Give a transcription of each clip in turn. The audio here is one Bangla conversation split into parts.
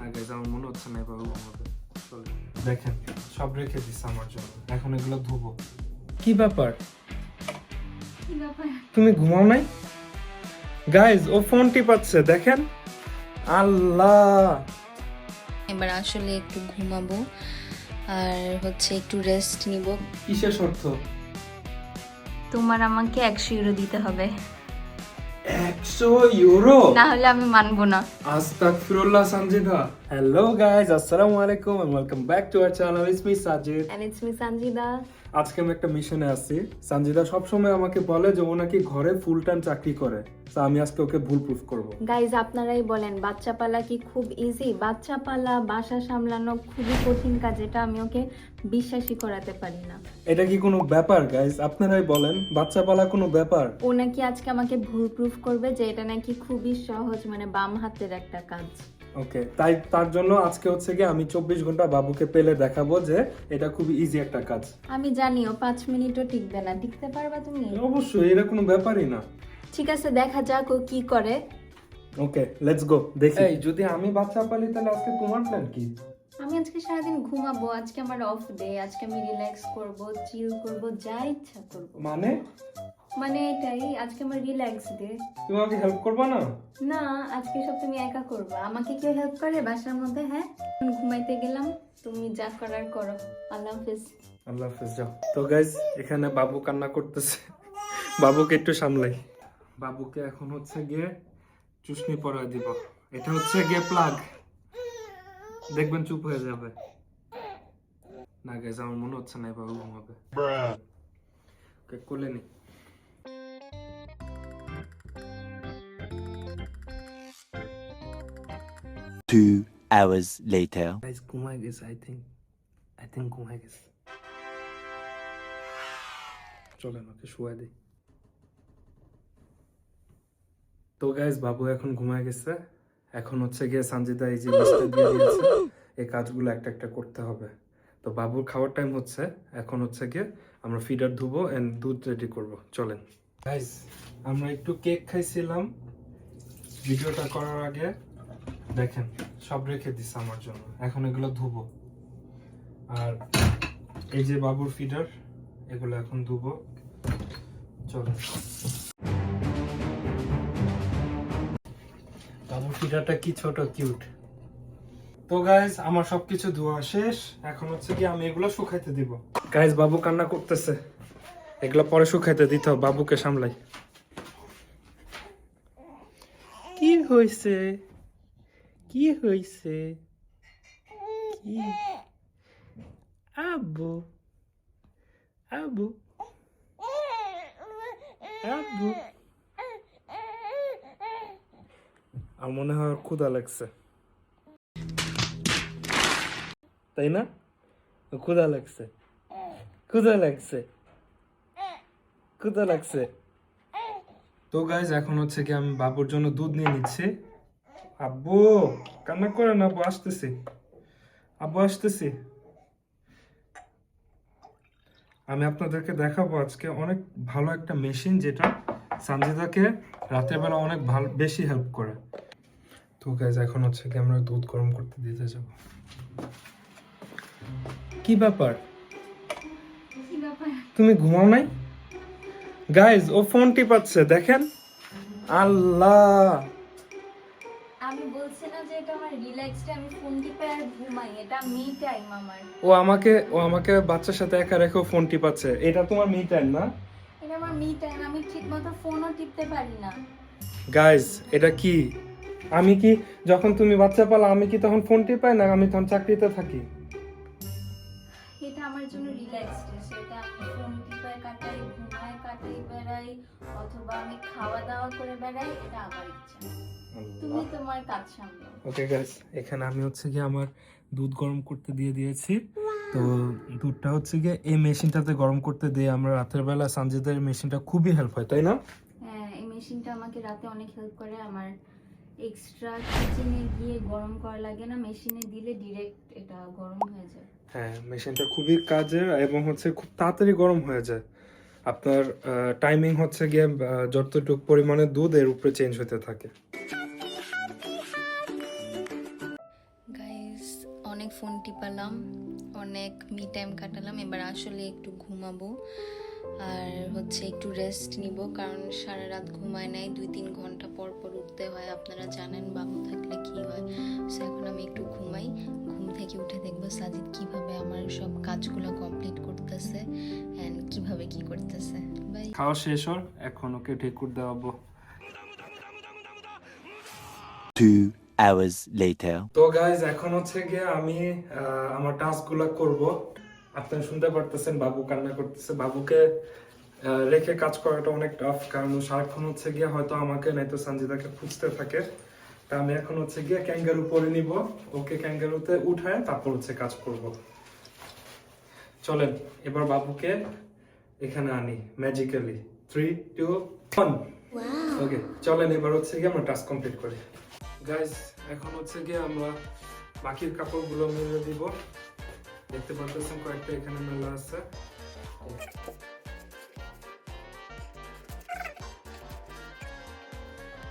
আগে যেমন মনে হচ্ছে না এভাবে ঘুমাবে। দেখেন সব রেখে দিচ্ছে আমার জন্য, এখন এগুলো ধুবো। কি ব্যাপার, তুমি ঘুমাও নাই? গাইজ ও ফোন টিপাচ্ছে দেখেন। আল্লাহ, এবার আসলে একটু ঘুমাবো আর হচ্ছে একটু রেস্ট নিব। কিসের শর্ত? তোমার আমাকে 100 ইউরো দিতে হবে, 100 ইউরো? না হলে আমি মানবো না। আস্তাগফিরুল্লাহ সানজিদা। হ্যালো গাইজ, আসসালামু আলাইকুম and welcome back to our channel. It's me Sajid. And it's me Sanjida. আজকে আমি একটা মিশনে আছি। সানজিদা সবসময় আমাকে বলে যে ও নাকি ঘরে ফুল টাইম চাকরি করে, তো আমি আজকে ওকে ভুল প্রুফ করব। গাইজ আপনারাই বলেন, বাচ্চা পালা কি খুব ইজি? বাচ্চা পালা, বাসা সামলানো খুবই কঠিন কাজ, এটা আমি ওকে বিশ্বাসই করাতে পারি না। এটা কি কোনো ব্যাপার গাইজ? আপনারাই বলেন, বাচ্চা পালা কোনো ব্যাপার? ও নাকি আজকে আমাকে ভুল প্রুফ করবে যে এটা নাকি খুবই সহজ, মানে বাম হাতের একটা কাজ। ওকে, তাই তার জন্য আজকে হচ্ছে কি আমি 24 ঘন্টা বাবুকে পেলে দেখাবো যে এটা খুব ইজি একটা কাজ। আমি জানিও 5 মিনিটও টিকবে না, টিকতে পারবা তুমি? অবশ্যই, এটা কোনো ব্যাপারই না। ঠিক আছে, দেখা যাক ও কি করে। ওকে, লেটস গো দেখি। এই যদি আমি বাচ্চা পালি তাহলে আজকে তোমার প্ল্যান কি? আমি আজকে সারাদিন ঘুমাবো, আজকে আমার অফ ডে, আজকে আমি রিল্যাক্স করব, চিল করব, যা ইচ্ছা করব। মানে এটাই, আজকে আমার রিল্যাক্স ডে। তুমি আমাকে হেল্প করবা না? না, আজকে সব তুমি একা করবা, আমাকে কেউ হেল্প করে বাসার মধ্যে? হ্যাঁ, এখন ঘুমাইতে গেলাম, তুমি যা করার করো। আল্লাহ হাফেজ। আল্লাহ হাফেজ, যাও। তো গাইজ এখানে বাবু কান্না করতেছে, বাবুকে একটু সামলাই। বাবুকে এখন হচ্ছে গিয়ে চুষ্নি পরায় দিব। এটা হচ্ছে গিয়ে প্লাগ, দেখবেন চুপ হয়ে যাবে। না গাইজ আমার মনে হচ্ছে না এভাবে ঘুমাবে। ওকে কোলে নি। Two hours later. গাইজ ঘুমায় গেছে, আই থিঙ্ক ঘুমায় গেছে। চলেন ওকে শুয়াই দিই। তো গাইজ বাবু এখন ঘুমায় গেছে। এখন হচ্ছে গিয়ে সঞ্জিদা এই যে লিস্টটা দিয়ে দিয়েছে, এই কাজগুলো একটা একটা করতে হবে। তো বাবুর খাওয়ার টাইম হচ্ছে, এখন হচ্ছে গিয়ে আমরা ফিডার ধুবো এন্ড দুধ রেডি করব। চলেন গাইজ, আমরা একটু কেক খাইছিলাম ভিডিওটা করার আগে। দেখেন সব রেখে দিছে আমার জন্য, এখন এগুলো ধুবো। আর এই যে বাবুর ফিডার, এগুলো এখন ধুবো। চলেন। বাবুর ফিডারটা কি ছোট কিউট। তো গাইজ আমার সবকিছু ধোয়া শেষ, এখন হচ্ছে কি আমি এগুলো শুকাইতে দিব। গাইজ বাবু কান্না করতেছে, এগুলো পরে শুকাইতে দিতে হবে, বাবুকে সামলাই। কি হইছে, কি হইছে, কি? আব্বু, আব্বু, আব্বু। আর মনে হয় ওর ক্ষুধা লাগছে, তাই না? ক্ষুধা লাগছে, ক্ষুধা লাগছে, ক্ষুধা লাগছে। তো গাইজ এখন হচ্ছে কি আমি বাবুর জন্য দুধ নিয়ে নিচ্ছি। আব্বু কান্না করে না, আব্বু আসতেছি, আব্বু আসতেছি। আমি আপনাদেরকে দেখাবো আজকে অনেক ভালো একটা মেশিন, যেটা সঞ্জিদাকে রাতের বেলা অনেক ভালো বেশি হেল্প করে। তো গাইজ এখন হচ্ছে কি আমরা দুধ গরম করতে দিতে যাব। কি ব্যাপার, তুমি ঘুমাও নাই? গাইজ ও ফোন টিপাচ্ছে দেখেন। আল্লাহ, আমি বলছি না যে এটা আমার রিল্যাক্স ডে, আমি ফোন টিপে আর ঘুমাই, এটা মি টাইম আমার। ও আমাকে বাচ্চার সাথে একা রেখে ফোন টিপাচ্ছে, এটা তোমার মি টাইম না? এটা আমার মি টাইম, আমি ঠিকমতো ফোনও টিপতে পারি না। গাইজ এটা কি? আমি কি যখন তুমি বাচ্চা পালা আমি কি তখন ফোন টিপাই না? আমি তখন চাকরিতে থাকি। এটা আমার জন্য রিল্যাক্স ডে, সেটা আমি ফোন টিপে কাটাই, ঘুমাই কাটাই, বেড়াই, অথবা আমি খাওয়া দাওয়া করে বেড়াই, এটা আমার ইচ্ছা। তুমি তোমার কাজ সামলাও। ওকে গাইস, এখানে আমি হচ্ছে কি আমার দুধ গরম করতে দিয়ে দিয়েছি। তো দুধটা হচ্ছে গিয়ে এই মেশিনটাতে গরম করতে দিয়ে আমরা রাতের বেলা সঞ্জিদের মেশিনটা খুবই হেল্প হয়, তাই না? হ্যাঁ, এই মেশিনটা আমাকে রাতে অনেক হেল্প করে। আমার এক্সট্রা কিচেনে গিয়ে গরম করা লাগে না, মেশিনে দিলে ডিরেক্ট এটা গরম হয়ে যায়। হ্যাঁ, মেশিনটা খুবই কাজের এবং হচ্ছে খুব তাড়াতাড়ি গরম হয়ে যায়। আপনার টাইমিং হচ্ছে গিয়ে যতটুকু পরিমাণে দুধ এর উপরে চেঞ্জ হতে থাকে। অনেক ফোন টিপালাম, অনেক মি টাইম কাটালাম, এবার আসলে একটু ঘুমাবো আর হচ্ছে একটু রেস্ট নিব, কারণ সারা রাত ঘুমায় নাই, 2-3 ঘন্টা পর পর উঠতে হয়, আপনারা জানেন বাবু থাকলে কি হয়। সো এখন আমি একটু ঘুমাই, ঘুম থেকে উঠে দেখবো সাজিদ কিভাবে আমার সব কাজগুলো কমপ্লিট করতেছে এন্ড কিভাবে কি করতেছে। বাই। খাওয়া শেষ হল, এখন ওকে ঢেকুর দেওয়াবো। 2 hours later. তো গাইজ এখন হচ্ছে গিয়ে আমি আমার টাস্কগুলো করব। আপনারা শুনতে পারতেছেন বাবু কান্না করতেছে। বাবুকে রেখে কাজ করাটা অনেক টাফ, কারণ ও সারাক্ষণ হচ্ছে গিয়ে হয়তো আমাকে নয়তো সঞ্জিদাকে খুঁজতে থাকে। তা আমি এখন হচ্ছে গিয়ে ক্যাঙ্গারু পরে নিব, ওকে ক্যাঙ্গারুতে উঠায় তারপর হচ্ছে কাজ করব। চলেন এবার বাবুকে এখানে আনি ম্যাজিক্যালি। 3, 2, 1। ওকে চলেন এবার হচ্ছে গিয়ে আমরা টাস্ক কমপ্লিট করি। গাইস এখন হচ্ছে গিয়ে আমরা বাকির কাপড়গুলো মেলে দিব। দেখতে পাচ্ছেন কয়েকটা এখানে মেলা আছে।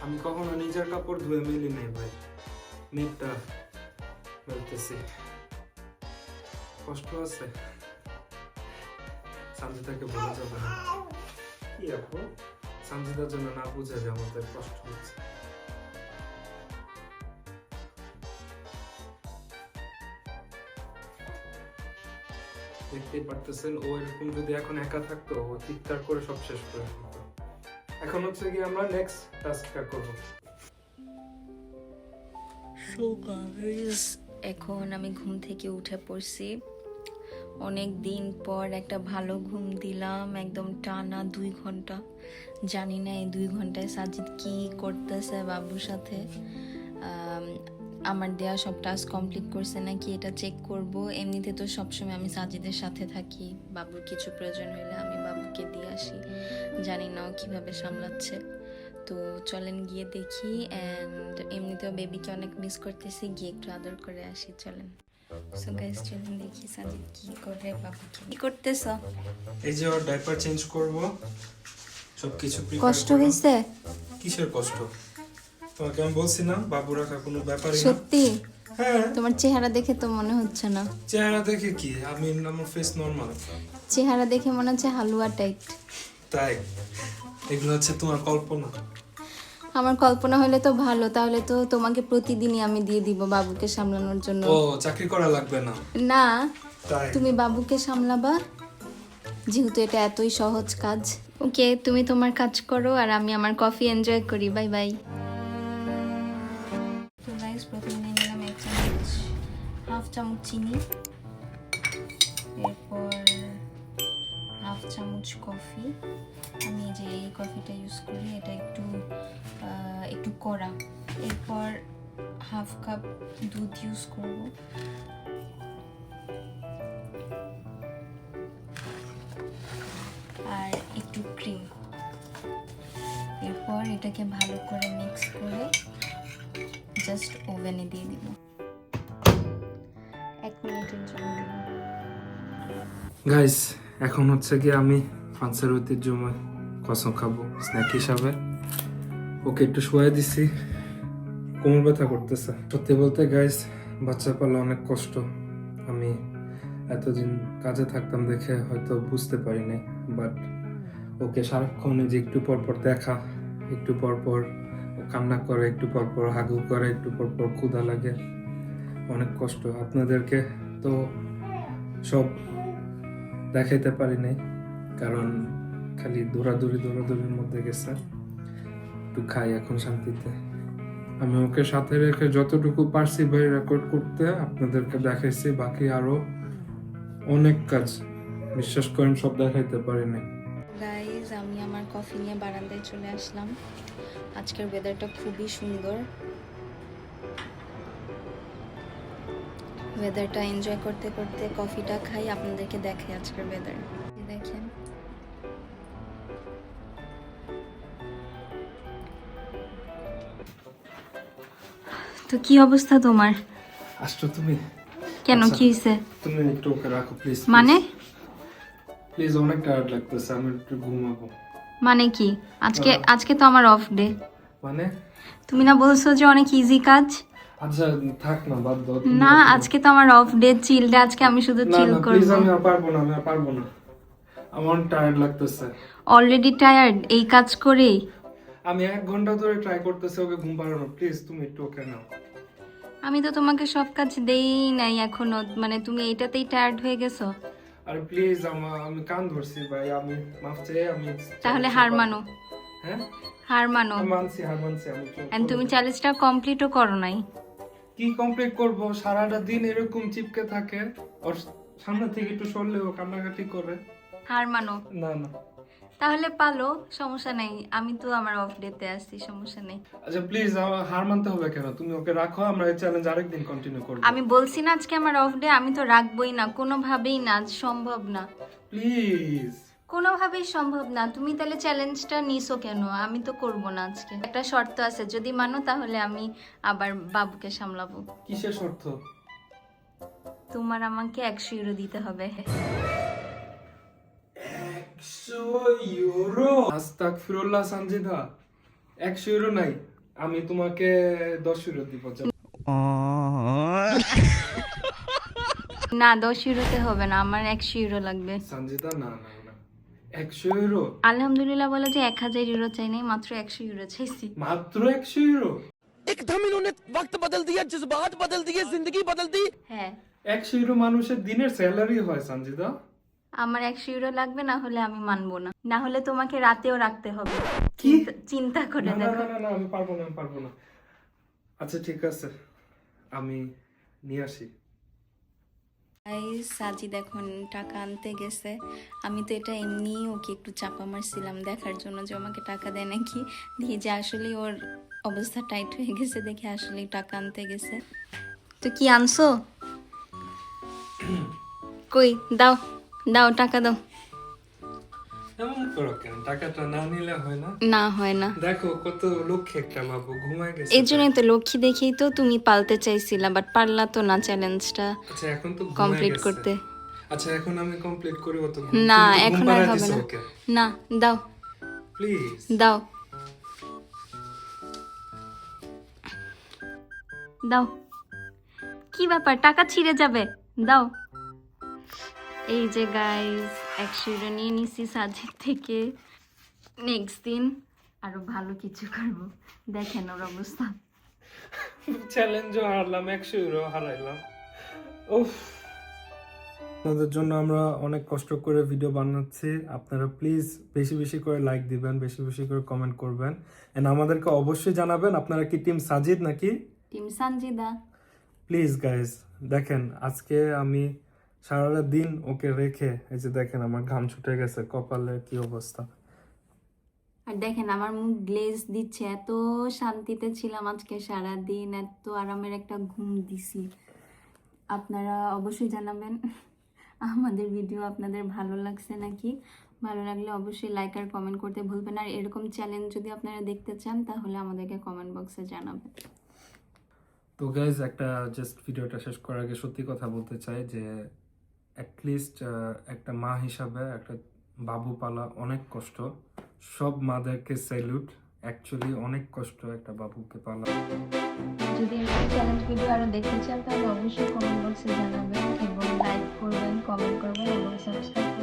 আমি কখনো নিজের কাপড় ধুয়ে মেলি নাই ভাই, নেটটা মেলতেছি, কষ্ট আছে, সঞ্জিতাকে বলা যাবে না। কি আপু, সঞ্জিতার জন্য না বুঝে যে আমাদের কষ্ট হচ্ছে। দেখতেই পারতেছেন ও এরকম যদি এখন একা থাকতো ও চিৎকার করে সব শেষ করে দিত। এখন হচ্ছে কি আমরা নেক্সট টাস্কটা করব। সো গাইস এখন আমি ঘুম থেকে উঠে পড়ছি, অনেক দিন পর একটা ভালো ঘুম দিলাম, একদম টানা 2 ঘন্টা। জানি না এই 2 ঘন্টায় সাজিদ কি করতেছে বাবুর সাথে। আমার দেয়া সব টাস্ক কমপ্লিট করছে নাকি এটা চেক করব। এমনিতে তো সবসময় আমি সাজিদের সাথে থাকি, বাবুর কিছু প্রয়োজন হলে আমি বাবুকে দিয়ে আসি, জানি না ও কিভাবে সামলাচ্ছে। তো চলেন গিয়ে দেখি, অ্যান্ড এমনিতেও বেবিকে অনেক মিস করতেছি, গিয়ে একটু আদর করে আসি। চলেন। সো গাইস চলেন দেখি সাজিদ কি করে, বাবুকে কি করতেছ। এই যে ওর ডাইপার চেঞ্জ করব, সবকিছু প্রিপেয়ার। কষ্ট হইছে? কিসের কষ্ট? তোমাকে আমি বলছি না বাবু রাখা কোনো ব্যাপারই না। সত্যি? হ্যাঁ। তোমার চেহারা দেখে তো মনে হচ্ছে না। চেহারা দেখে কি, আমি আমার ফেস নরমাল। চেহারা দেখে মনে হচ্ছে হালুয়া টাইট। তাই? এগুলো হচ্ছে তোমার কল্পনা। আমার কল্পনা হলে তো ভালো, তাহলে তো তোমাকে প্রতিদিনই আমি দিয়ে দিব বাবুকে সামলানোর জন্য। ও চাকরি করা লাগবে না? না, তাই? তুমি বাবুকে সামলাবা, যেহেতু এটা এতই সহজ কাজ। ওকে, তুমি তোমার কাজ করো আর আমি আমার কফি এনজয় করি। Bye bye. তো গাইস প্রথমে নিয়ে নিলাম 1 চামচ, 1/2 চামচ চিনি, এরপর 1/2 চামচ কফি। আমি যে এই কফিটা ইউজ করি এটা একটু কড়া। এরপর 1/2 কাপ দুধ ইউজ করব। আর একটু ক্রিম। এরপর এটাকে ভালো করে মিক্স করে জাস্ট ওভেনে দিয়ে দিব, 1 মিনিটের জন্য দিব। গাইস এখন হচ্ছে কি আমি ফ্রান্সের ঐতিহ্যময় কসম খাবো স্ন্যাক হিসাবে। ওকে একটু শোয়াই দিছি, কোমর ব্যথা করতেছে। সত্যি বলতে গাইস বাচ্চা পালা অনেক কষ্ট। আমি এতদিন কাজে থাকতাম দেখে হয়তো বুঝতে পারি নাই, বাট ওকে সারাক্ষণ যে একটু পর পর দেখা, একটু পর পর ও কান্না করে, একটু পর পর হাগু করে, একটু পর পর ক্ষুধা লাগে, অনেক কষ্ট। আপনাদেরকে তো সব দেখাইতে পারি নাই, কারণ খালি দৌড়াদৌড়ির মধ্যে গেছে। একটু খাই এখন শান্তিতে। আমি ওকে সাথে রেখে যতটুকু পারছি ভাই রেকর্ড করতে আপনাদেরকে দেখাইছি, বাকি আরো অনেক কাজ, বিশ্বাস করেন সব দেখাইতে পারি নাই। গাইজ আমি আমার কফি নিয়ে বারান্দায় চলে আসলাম। আজকের ওয়েদারটা খুবই সুন্দর, ওয়েদারটা এনজয় করতে করতে কফিটা খাই, আপনাদেরকে দেখাই আজকের ওয়েদার। দেখেন তো কি অবস্থা তোমার? আসছো তুমি? কেন, আচ্ছা, কি হয়েছে? তুমি একটু ওকে রাখো প্লিজ। মানে প্লিজ, অনেক টায়ার্ড লাগতেছে, আমি একটু ঘুমাবো। মানে কি? আজকে তো আমার অফ ডে। মানে তুমি না বলছো যে অনেক ইজি কাজ? আচ্ছা থাক না, বাদ দাও। না আজকে তো আমার অফ ডে, চিল ডে, আজকে আমি শুধু না চিল না করব। প্লিজ, আমি আর পারবো না, আমার টায়ার্ড লাগতেছে। অলরেডি টায়ার্ড এই কাজ করেই? আমি 1 ঘন্টা ধরে ট্রাই করতেছি ওকে ঘুম পাড়ানো, প্লিজ তুমি একটু ওকে নাও। আমি তো তোমাকে সব কাজ দেই নাই এখনো, মানে তুমি এইটাতেই টায়ার্ড হয়ে গেছো? আরে প্লিজ, আমি কান ধরছি ভাই, আমি মাফ চাই। আমি তাহলে হার মানো। হ্যাঁ হার মানো। হার মানছি আমি এন্ড তুমি চ্যালেঞ্জটা কমপ্লিটও করো নাই। কি কমপ্লিট করব? সারাটা দিন এরকম চিপকে থাকে, ওর সামনে থেকে একটু সরলেও কান্নাকাটি করে। হার মানো। না না তাহলে পালো, সমস্যা নেই, আমি তো আমার অফ ডেতে আসছি, সমস্যা নেই। আচ্ছা প্লিজ, হার মানতে হবে কেন? তুমি ওকে রাখো, আমরা এই চ্যালেঞ্জ আরেকদিন কন্টিনিউ করব। আমি বলছি না আজকে আমার অফ ডে, আমি তো রাখবোই না, কোনোভাবেই না, আজ সম্ভব না, প্লিজ। কোনোভাবেই সম্ভব না। তুমি তাহলে চ্যালেঞ্জটা নিছো কেন? আমি তো করব না আজকে। একটা শর্ত আছে, যদি মানো তাহলে আমি আবার বাবুকে সামলাবো। কিসের শর্ত? তোমার আমাকে 100 ইউরো দিতে হবে। 100 ইউরো? আস্তাগফিরুল্লাহ সানজিদা, 100 ইউরো নাই, আমি তোমাকে 10 ইউরো দিব। যাও। না 10 ইউরোতে হবে না, আমার 100 ইউরো লাগবে। সানজিদা না না না, 100 ইউরো? আলহামদুলিল্লাহ বলে যে 1000 ইউরো চাই নাই, মাত্র 100 ইউরো চাইছি। মাত্র 100 ইউরো? एकदम इन्होंने वक्त बदल दिया, जज्बात बदल दिए, जिंदगी बदल दी। হ্যাঁ 100 ইউরো মানুষের দিনের স্যালারি হয় সানজিদা। আমার 100 ইউরো লাগবে, না হলে আমি মানবো না, না হলে তোমাকে রাতেও রাখতে হবে। কি? চিন্তা করে না না দেখো। না না, আমি পারবো না। আচ্ছা ঠিক আছে, আমি নিয়ে আসি। সাজিদ এখন টাকা আনতে গেছে। আমি তো এটা এমনি ওকে একটু চাপা মারছিলাম দেখার জন্য যে আমাকে টাকা দেয় নাকি, দিয়ে যে আসলে ওর অবস্থা টাইট হয়ে গেছে দেখে আসলে টাকা আনতে গেছে। তো কি আনছো? কই দাও, দাও টাকা দাও। এমন করো কেন? টাকাটা না নিলে হয় না? না হয় না, দেখো কত লক্ষ্যে একটা বাবু ঘুমায় গেছে। এই জন্যই তো লক্ষ্মী দেখেই তো তুমি পালতে চাইছিলা, বাট পারলা তো না চ্যালেঞ্জটা আচ্ছা এখন তো ঘুমায় কমপ্লিট গেছে। করতে। আচ্ছা এখন আমি কমপ্লিট করি, ও তো না এখন আর হবে না। না দাও, প্লিজ দাও, দাও। কি ব্যাপার, টাকা ছিঁড়ে যাবে, দাও। এই যে গাইস 100 ইউরো নিয়ে নিছি সাজিদ থেকে। নেক্সট দিন আরো ভালো কিছু করব, দেখেন ওর অবস্থা। চ্যালেঞ্জও হারলাম, 100 ইউরো হারাইলাম। উফ, আপনাদের জন্য আমরা অনেক কষ্ট করে ভিডিও বানাচ্ছি, আপনারা প্লিজ বেশি বেশি করে লাইক দিবেন, বেশি বেশি করে কমেন্ট করবেন, এন্ড আমাদেরকে অবশ্যই জানাবেন আপনারা কি টিম সাজিদ নাকি টিম সানজিদা। Please guys. দেখেন আজকে আমি সারাটা দিন ওকে রেখে, এই যে দেখেন আমার ঘাম ছুটে গেছে, কপালে কি অবস্থা। আর দেখেন আমার মুখ গ্লেজ দিচ্ছে, এত শান্তিতে ছিলাম আজকে সারা দিন, এত আরামের একটা ঘুম দিছি। আপনারা অবশ্যই জানাবেন আমাদের ভিডিও আপনাদের ভালো লাগছে নাকি। ভালো লাগলে অবশ্যই লাইক আর কমেন্ট করতে ভুলবেন, আর এরকম চ্যালেঞ্জ যদি আপনারা দেখতে চান তাহলে আমাদেরকে কমেন্ট বক্সে জানাবেন। তো গাইজ একটা জাস্ট ভিডিওটা শেষ করার আগে সত্যি কথা বলতে চাই যে অ্যাটলিস্ট একটা মা হিসাবে একটা বাবু পালা অনেক কষ্ট। সব মাদেরকে স্যালুট, অ্যাকচুয়ালি অনেক কষ্ট একটা বাবুকে পালা। যদি এরকম চ্যালেঞ্জ ভিডিও আরো দেখতে চান তাহলে অবশ্যই কমেন্ট বক্সে জানাবেন এবং লাইক করবেন, কমেন্ট করবেন এবং সাবস্ক্রাইব